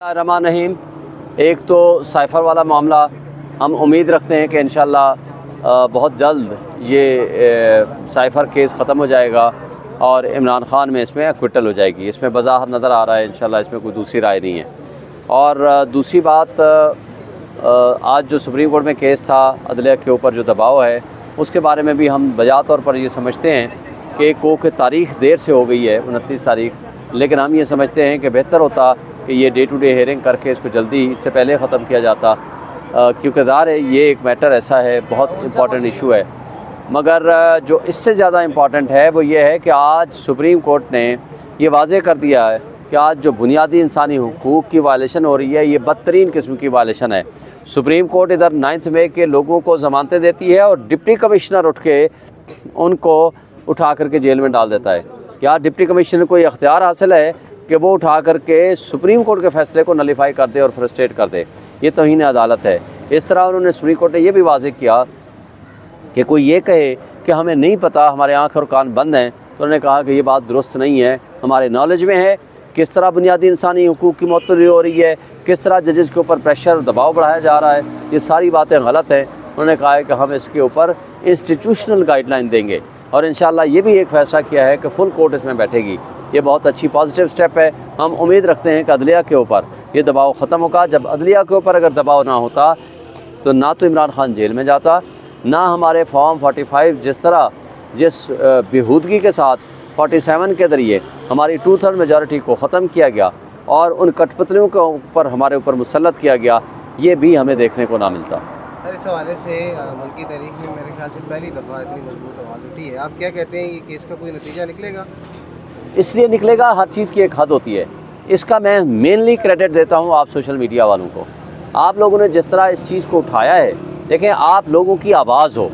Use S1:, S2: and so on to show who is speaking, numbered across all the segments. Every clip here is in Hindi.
S1: रहमान रहीम। एक तो साइफ़र वाला मामला हम उम्मीद रखते हैं कि इंशाअल्लाह बहुत जल्द ये साइफ़र केस ख़त्म हो जाएगा और इमरान ख़ान में इसमें एक्विटल हो जाएगी। इसमें बज़ाहिर नज़र आ रहा है इंशाअल्लाह इसमें कोई दूसरी राय नहीं है। और दूसरी बात, आज जो सुप्रीम कोर्ट में केस था अदलिया के ऊपर जो दबाव है उसके बारे में भी हम बजा तौर पर ये समझते हैं कि कोर्ट की तारीख़ देर से हो गई है 29 तारीख, लेकिन हम ये समझते हैं कि बेहतर होता कि ये डे टू डे हेयरिंग करके इसको जल्दी इससे पहले ख़त्म किया जाता, क्योंकि ज़ाहिर है ये एक मैटर ऐसा है, बहुत इम्पॉर्टेंट इशू है। मगर जो इससे ज़्यादा इम्पॉर्टेंट है वो ये है कि आज सुप्रीम कोर्ट ने ये वाज़े कर दिया है कि आज जो बुनियादी इंसानी हुकूक़ की वायलेशन हो रही है ये बदतरीन किस्म की वायलेशन है। सुप्रीम कोर्ट इधर 9 मई के लोगों को ज़मानतें देती है और डिप्टी कमिश्नर उठ के उनको उठा करके जेल में डाल देता है। क्या डिप्टी कमिश्नर को ये अख्तियार हासिल है कि वो उठा करके सुप्रीम कोर्ट के फ़ैसले को नलीफाई कर दे और फ्रस्ट्रेट कर दे? ये तौहीन अदालत है। इस तरह उन्होंने सुप्रीम कोर्ट ने यह भी वाज़ेह किया कि कोई ये कहे कि हमें नहीं पता, हमारे आँख और कान बंद हैं, तो उन्होंने कहा कि ये बात दुरुस्त नहीं है। हमारे नॉलेज में है किस तरह बुनियादी इंसानी हुकूक़ की मअतली हो रही है, किस तरह जजेस के ऊपर प्रेशर और दबाव बढ़ाया जा रहा है, ये सारी बातें गलत हैं। उन्होंने कहा है कि हम इसके ऊपर इंस्टीट्यूशनल गाइडलाइन देंगे और इंशाअल्लाह ये भी एक फ़ैसला किया है कि फुल कोर्ट इसमें बैठेगी। ये बहुत अच्छी पॉजिटिव स्टेप है। हम उम्मीद रखते हैं कि अदलिया के ऊपर ये दबाव ख़त्म होगा। जब अदलिया के ऊपर अगर दबाव ना होता तो ना तो इमरान ख़ान जेल में जाता, ना हमारे फॉर्म 45 जिस बेहूदगी के साथ 47 के ज़रिए हमारी 2/3 मेजॉरिटी को ख़त्म किया गया और उन कठपुतलियों के ऊपर हमारे ऊपर मुसल्लत किया गया, ये भी हमें देखने को ना मिलता।
S2: सर, इस हवाले से मुल्क की तारीख में मेरे ख्याल से पहली दफ़ा इतनी मजबूत आवाज़ उठी है। आप क्या कहते हैं, ये केस का कोई नतीजा निकलेगा?
S1: इसलिए निकलेगा, हर चीज़ की एक हद होती है। इसका मैं मेनली क्रेडिट देता हूँ आप सोशल मीडिया वालों को। आप लोगों ने जिस तरह इस चीज़ को उठाया है, देखें आप लोगों की आवाज़ हो,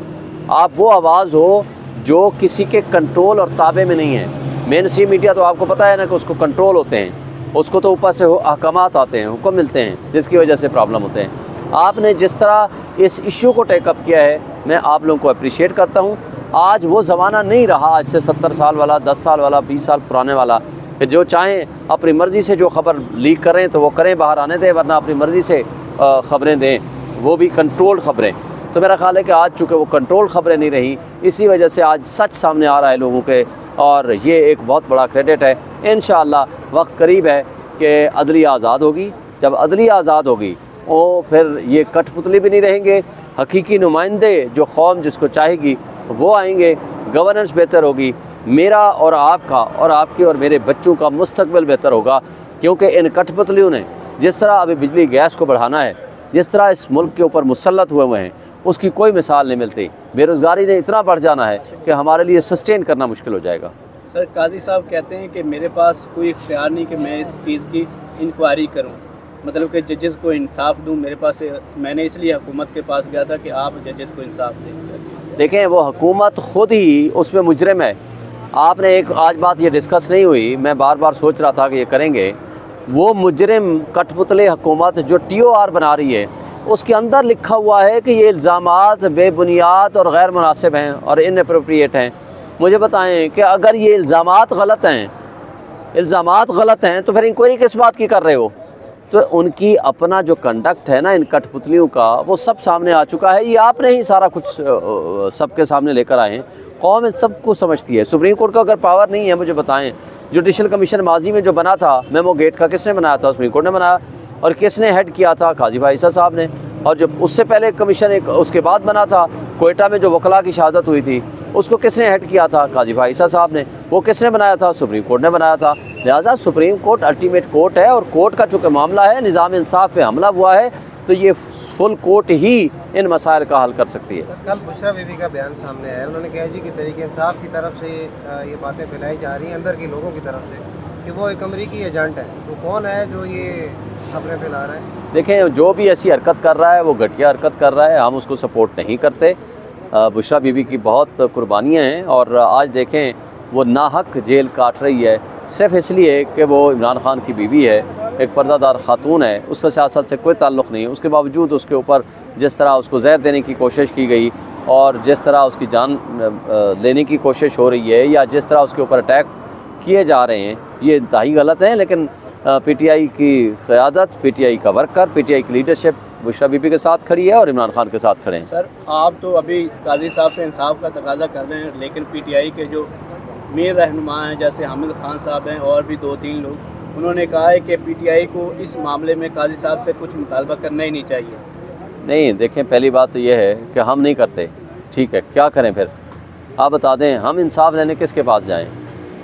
S1: आप वो आवाज़ हो जो किसी के कंट्रोल और ताबे में नहीं है। मेन स्ट्रीम मीडिया तो आपको पता है ना कि उसको कंट्रोल होते हैं, उसको तो ऊपर से अहकामात आते हैं, हुक्म मिलते हैं, जिसकी वजह से प्रॉब्लम होते हैं। आपने जिस तरह इस इशू को टेकअप किया है मैं आप लोगों को अप्रिशिएट करता हूँ। आज वो ज़माना नहीं रहा, आज से 70 साल वाला, 10 साल वाला, 20 साल पुराने वाला, कि जो चाहें अपनी मर्ज़ी से जो ख़बर लीक करें तो वो करें, बाहर आने दें, वरना अपनी मर्ज़ी से ख़बरें दें, वो भी कंट्रोल्ड ख़बरें। तो मेरा ख़्याल है कि आज चूँकि वो कंट्रोल ख़बरें नहीं रही, इसी वजह से आज सच सामने आ रहा है लोगों के, और ये एक बहुत बड़ा क्रेडिट है। इंशाअल्लाह वक्त करीब है कि अदलिया आज़ाद होगी। जब अदलिया आज़ाद होगी वो फिर ये कठपुतली भी नहीं रहेंगे, हकीकी नुमाइंदे जो कौम जिसको चाहेगी वो आएंगे, गवर्नेंस बेहतर होगी, मेरा और आपका और आपके और मेरे बच्चों का मुस्तकबिल बेहतर होगा। क्योंकि इन कठपुतलियों ने जिस तरह अभी बिजली गैस को बढ़ाना है, जिस तरह इस मुल्क के ऊपर मुसल्लत हुए हैं, उसकी कोई मिसाल नहीं मिलती। बेरोज़गारी ने इतना बढ़ जाना है कि हमारे लिए सस्टेन करना मुश्किल हो जाएगा।
S3: सर, काजी साहब कहते हैं कि मेरे पास कोई इख्तियार नहीं कि मैं इस चीज़ की इंक्वायरी करूं, मतलब कि जजेस को इंसाफ दूं। मेरे पास मैंने इसलिए हुकूमत के पास गया था कि आप जजेस को इंसाफ दें।
S1: देखें, वो हुकूमत ख़ुद ही उसमें मुजरिम है। आपने एक आज बात ये डिस्कस नहीं हुई, मैं बार बार सोच रहा था कि ये करेंगे। वो मुजरिम कठपुतले हुकूमत जो TOR बना रही है, उसके अंदर लिखा हुआ है कि ये इल्ज़ामात बेबुनियाद और गैर मुनासिब हैं और इनअप्रोप्रिएट हैं। मुझे बताएं कि अगर ये इल्ज़ामात गलत हैं तो फिर इंक्वायरी किस बात की कर रहे हो? तो उनकी अपना जो कंडक्ट है ना इन कठपुतलियों का, वो सब सामने आ चुका है। ये आपने ही सारा कुछ सबके सामने लेकर आए हैं। कौम इन सब को समझती है। सुप्रीम कोर्ट का अगर पावर नहीं है, मुझे बताएं, जुडिशल कमीशन माजी में जो बना था मेमो गेट का, किसने बनाया था? सुप्रीम कोर्ट ने बनाया। और किसने हेड किया था? काजी फाइसा साहब ने। और जो उससे पहले कमीशन एक उसके बाद बना था, कोयटा में जो वकला की शहादत हुई थी, उसको किसने हेड किया था? काजी फाइसा साहब ने। वो किसने बनाया था? सुप्रीम कोर्ट ने बनाया था। लिहाजा सुप्रीम कोर्ट अल्टीमेट कोर्ट है और कोर्ट का चूँकि मामला है, निज़ाम इंसाफ पे हमला हुआ है, तो ये फुल कोर्ट ही इन मसाइल का हल कर सकती है।
S2: सर, कल बुशरा बीबी का बयान सामने आया, उन्होंने कहा जी कि तहरीक इंसाफ की तरफ से ये बातें फैलाई जा रही हैं अंदर के लोगों की तरफ से कि वो एक अमरीकी एजेंट है। तो कौन है जो ये खबरें फैला रहा है?
S1: देखें, जो भी ऐसी हरकत कर रहा है वो घटिया हरकत कर रहा है, हम उसको सपोर्ट नहीं करते। बुशरा बीबी की बहुत कुर्बानियाँ हैं और आज देखें वो नाहक जेल काट रही है सिर्फ इसलिए कि वो इमरान ख़ान की बीवी है, एक पर्दादार ख़ातून है, उसका सियासत से कोई ताल्लुक़ नहीं है। उसके बावजूद उसके ऊपर जिस तरह उसको जहर देने की कोशिश की गई और जिस तरह उसकी जान लेने की कोशिश हो रही है या जिस तरह उसके ऊपर अटैक किए जा रहे हैं, ये इंतहाई गलत है। लेकिन PTI की क़यादत, PTI का वर्कर, PTI की लीडरशिप बुशरा बीबी के साथ खड़ी है और इमरान खान के साथ खड़े हैं।
S3: सर आप तो अभी काजी साहब से इंसाफ का तकाजा कर रहे हैं, लेकिन PTI के जो मीर रहनुमा हैं जैसे हामिद खान साहब हैं और भी 2-3 लोग, उन्होंने कहा है कि PTI को इस मामले में काजी साहब से कुछ मुतालबा करना ही नहीं चाहिए।
S1: नहीं, देखें, पहली बात तो ये है कि हम नहीं करते, ठीक है, क्या करें फिर? आप बता दें, हम इंसाफ लेने किसके पास जाएं?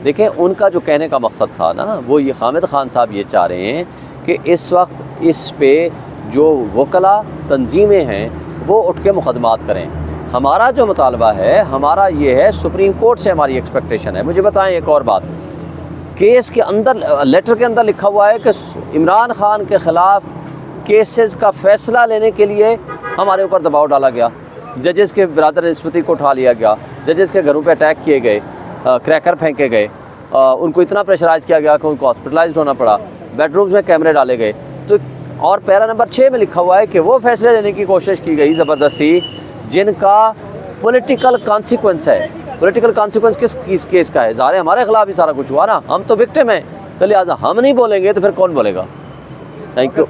S1: देखें, उनका जो कहने का मकसद था ना, वो ये हामिद खान साहब ये चाह रहे हैं कि इस वक्त इस पे जो वकला तंजीमें हैं वो उठ के मुकदमात करें। हमारा जो मुतालबा है, हमारा ये है, सुप्रीम कोर्ट से हमारी एक्सपेक्टेशन है। मुझे बताएं एक और बात, केस के अंदर, लेटर के अंदर लिखा हुआ है कि इमरान खान के ख़िलाफ़ केसेस का फ़ैसला लेने के लिए हमारे ऊपर दबाव डाला गया, जजेस के बिरादर नस्बती को उठा लिया गया, जजेस के घरों पे अटैक किए गए, क्रैकर फेंके गए, उनको इतना प्रेशराइज़ किया गया कि उनको हॉस्पिटलाइज्ड होना पड़ा, बेडरूम्स में कैमरे डाले गए। तो और पैरा नंबर 6 में लिखा हुआ है कि वो फैसले लेने की कोशिश की गई ज़बरदस्ती जिनका पॉलिटिकल कॉन्सिक्वेंस है। पॉलिटिकल कॉन्सिक्वेंस किस केस का है? ज़ाहिर है हमारे खिलाफ ही सारा कुछ हुआ ना, हम तो विक्टिम हैं, तो लिहाजा हम नहीं बोलेंगे तो फिर कौन बोलेगा? Thank you.